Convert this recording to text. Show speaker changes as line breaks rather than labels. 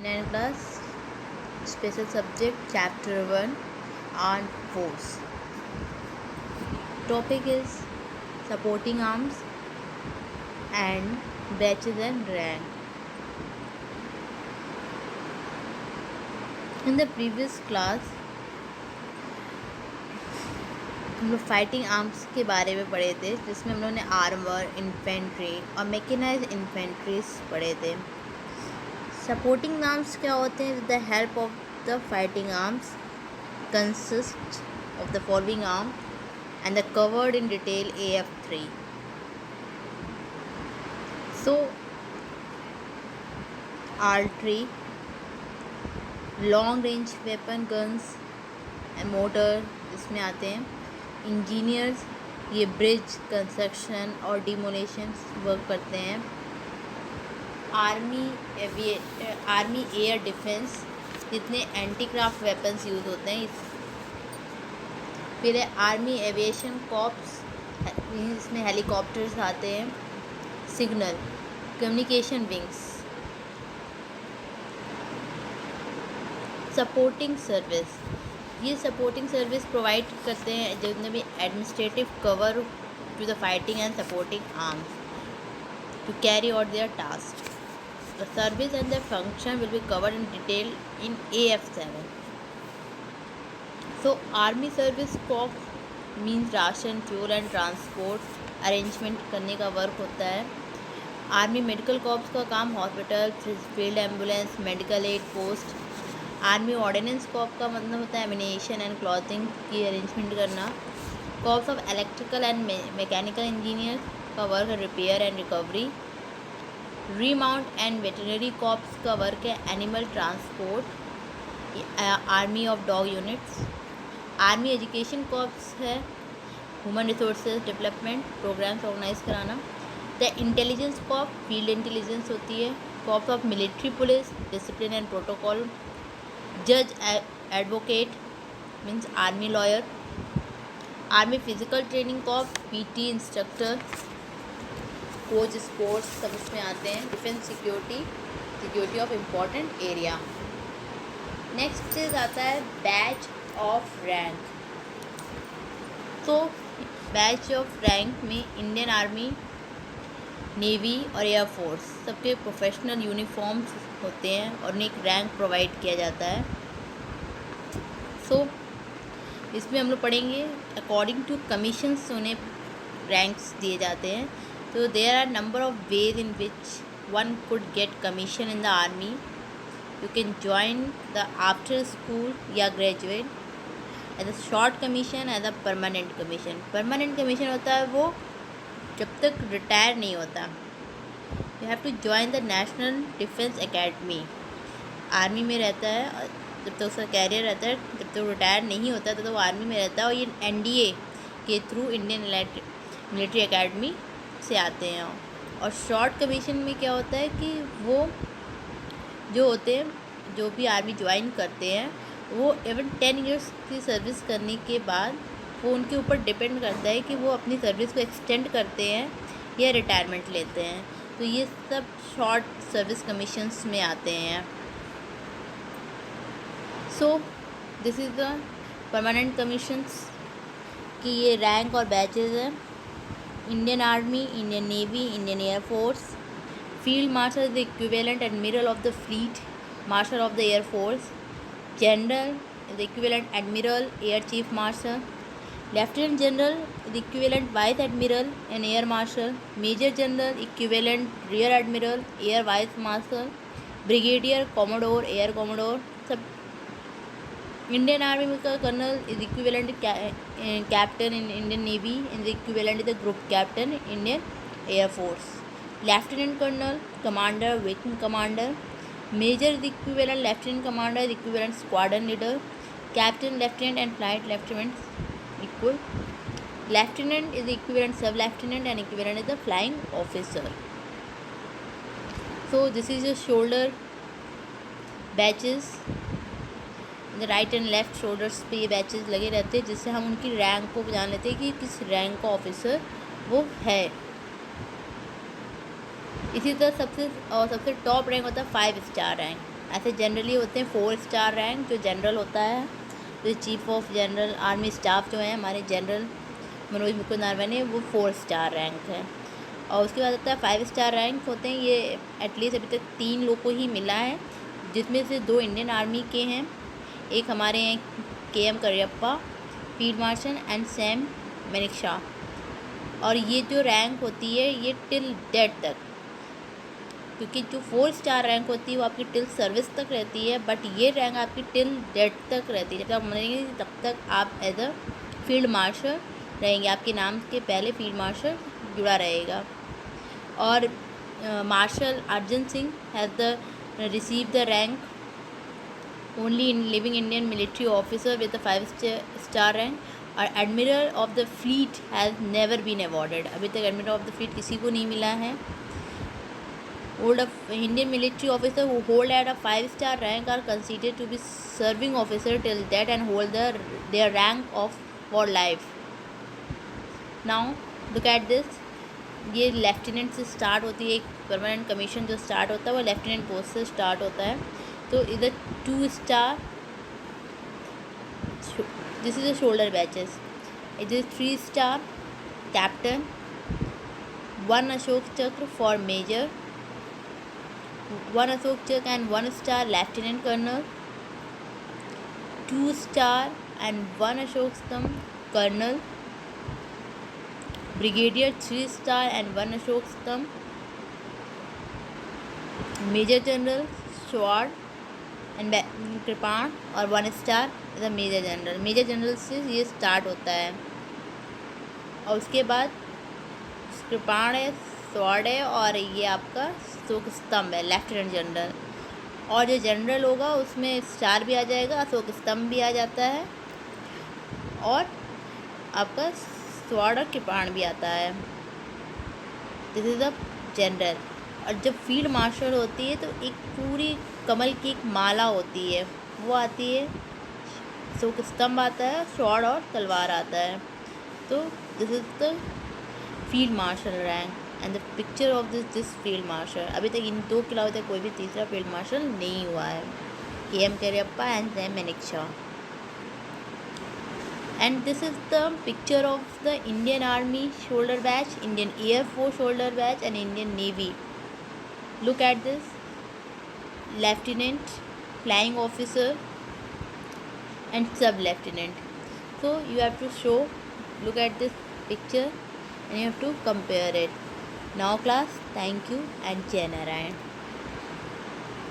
9th class, special subject chapter 1, armed force. Topic is supporting arms and batches and rank. In the previous class हम लोग fighting arms के बारे में पढ़े थे, जिसमें हम लोगों ने आर्मर, इन्फेंट्री और मैकेनाइज इन्फेंट्रीज पढ़े थे. सपोर्टिंग आर्म्स क्या होते हैं? With the help of the fighting arms consist of the following arm and the covered in detail AF3. So artillery, long range weapon guns and motor इसमें आते हैं. Engineers ये ब्रिज कंस्ट्रक्शन और demolition work करते हैं. Army air defence जितने anti craft weapons use होते हैं. फिर है आर्मी एविएशन कॉर्प्स, इसमें हेलीकॉप्टर्स आते हैं. Signal communication wings. Supporting service, ये सपोर्टिंग सर्विस प्रोवाइड करते हैं जितने भी administrative cover to the fighting and supporting arms to carry out their task. The service and the function will be covered in detail in AF7. So army service corps means ration, fuel and transport arrangement करने का work होता है. Army medical corps का काम hospital, field ambulance, medical aid post. Army ordnance corp का मतलब होता है एमिनेशन एंड क्लॉथिंग की अरेंजमेंट करना. Corps of electrical and mechanical engineer का वर्क है repair and recovery. Remount and veterinary corps का वर्क है animal transport. Army of dog units. Army education corps है human resources development programs organise कराना. The intelligence corp field intelligence होती है. Corps of military police discipline and protocol. जज advocate means army lawyer. Army physical training corp PT instructor, coach sports सब इसमें आते हैं. Defence security of important area. Next चीज़ आता है बैच ऑफ रैंक. तो बैच ऑफ रैंक में इंडियन आर्मी, नेवी और एयरफोर्स सबके प्रोफेशनल यूनिफॉर्म्स होते हैं और उन्हें एक रैंक प्रोवाइड किया जाता है. सो इसमें हम लोग पढ़ेंगे अकॉर्डिंग टू कमीशंस उन्हें रैंक्स दिए जाते हैं. तो there are number of ways in which one could get commission in the army. You can join the after school या graduate as a short commission, as a permanent commission. permanent commission होता है वो जब तक retire नहीं होता. You have to join the National Defense Academy. Army में रहता है जब तक उसका कैरियर रहता है, जब तक रिटायर नहीं होता तो वो आर्मी में रहता है. और ये NDA के थ्रू इंडियन मिलिट्री एकेडमी से आते हैं. और शॉर्ट कमीशन में क्या होता है कि वो जो होते हैं, जो भी आर्मी ज्वाइन करते हैं, वो इवन 10 इयर्स की सर्विस करने के बाद वो उनके ऊपर डिपेंड करता है कि वो अपनी सर्विस को एक्सटेंड करते हैं या रिटायरमेंट लेते हैं. तो ये सब शॉर्ट सर्विस कमीशंस में आते हैं. So this is the permanent commissions कि ये रैंक और बैचेज हैं. Indian army, Indian navy, Indian air force. Field Marshal is the equivalent admiral of the fleet, Marshal of the Air Force. General is the equivalent admiral, Air Chief Marshal. Lieutenant General is the equivalent Vice Admiral and Air Marshal. Major General equivalent Rear Admiral, Air Vice Marshal. Brigadier, Commodore, Air Commodore. सब Indian army का colonel is equivalent captain in Indian navy is equivalent the group captain Indian air force. Lieutenant Colonel, Commander, Wing Commander. Major is equivalent Lieutenant Commander is equivalent Squadron Leader. Captain, Lieutenant and Flight Lieutenant equal. Lieutenant is equivalent Sub Lieutenant and equivalent is the Flying Officer. So this is your shoulder badges. The right and left shoulders पे ये badges लगे रहते हैं, जिससे हम उनकी rank को जान लेते हैं कि किस रैंक का ऑफिसर वो है. इसी तरह सबसे टॉप रैंक होता है 5 स्टार रैंक. ऐसे जनरली होते हैं 4 स्टार रैंक जो जनरल होता है, तो chief of general army staff जो है हमारे जनरल मनोज मुकुंद नरवणे, वो 4 स्टार रैंक है। और उसके बाद आता है 5 स्टार रैंक होते हैं, ये एटलीस्ट अभी तक 3 लोग को ही मिला है, जिसमें से 2 इंडियन आर्मी के हैं, एक हमारे हैं KM Cariappa field marshal and Sam Manekshaw. और ये जो रैंक होती है ये टिल डेथ तक, क्योंकि जो 4 स्टार रैंक होती है वो आपकी टिल सर्विस तक रहती है, बट ये रैंक आपकी टिल डेथ तक रहती है। जब तक आप मरेंगे तब तक आप एज अ फील्ड मार्शल रहेंगे, आपके नाम के पहले फील्ड मार्शल जुड़ा रहेगा। और marshal Arjan Singh has the receive the rank only in living Indian military officer with the 5 star rank. और admiral of the fleet has never been awarded, अभी तक एडमिरल ऑफ द फ्लीट किसी को नहीं मिला है। Hold of Indian military officer who hold at a 5 star rank are considered to be serving officer till death and hold their rank of for life. Now look at this, ये lieutenant से start होती है, एक permanent commission जो start होता है वो lieutenant post से स्टार्ट होता है। तो इधर 2 star, this is the shoulder batches, इधर 3 स्टार कैप्टन, 1 अशोक चक्र फॉर मेजर, 1 अशोक चक्र and 1 star lieutenant colonel, 2 star and 1 Ashok स्तंभ colonel, brigadier 3 star and 1 Ashok स्तंभ, मेजर जनरल स्वॉर्ड एंड कृपाण और 1 star as a major general. Major general से ये start होता है और उसके बाद कृपाण है, स्वॉर्ड है और ये आपका अशोक स्तंभ है लेफ्टिनेंट जनरल। और जो जनरल होगा उसमें स्टार भी आ जाएगा, अशोक स्तंभ भी आ जाता है और आपका स्वॉर्ड और कृपाण भी आता है। This is the general. और जब फील्ड मार्शल होती है तो एक पूरी कमल की एक माला होती है, वो आती है, अशोक स्तंभ आता है, स्वॉर्ड और तलवार आता है। तो this is the field marshal rank and the picture of this field marshal. अभी तक इन 2 के अलावा तक कोई भी तीसरा फील्ड मार्शल नहीं हुआ है, KM Cariappa and Sam Manekshaw. And this is the picture of the Indian army shoulder badge, Indian air force shoulder badge and Indian navy. Look at this, lieutenant, flying officer and sub lieutenant. So you have to show, look at this picture and you have to compare it. Now class, thank you and Jai Narayan.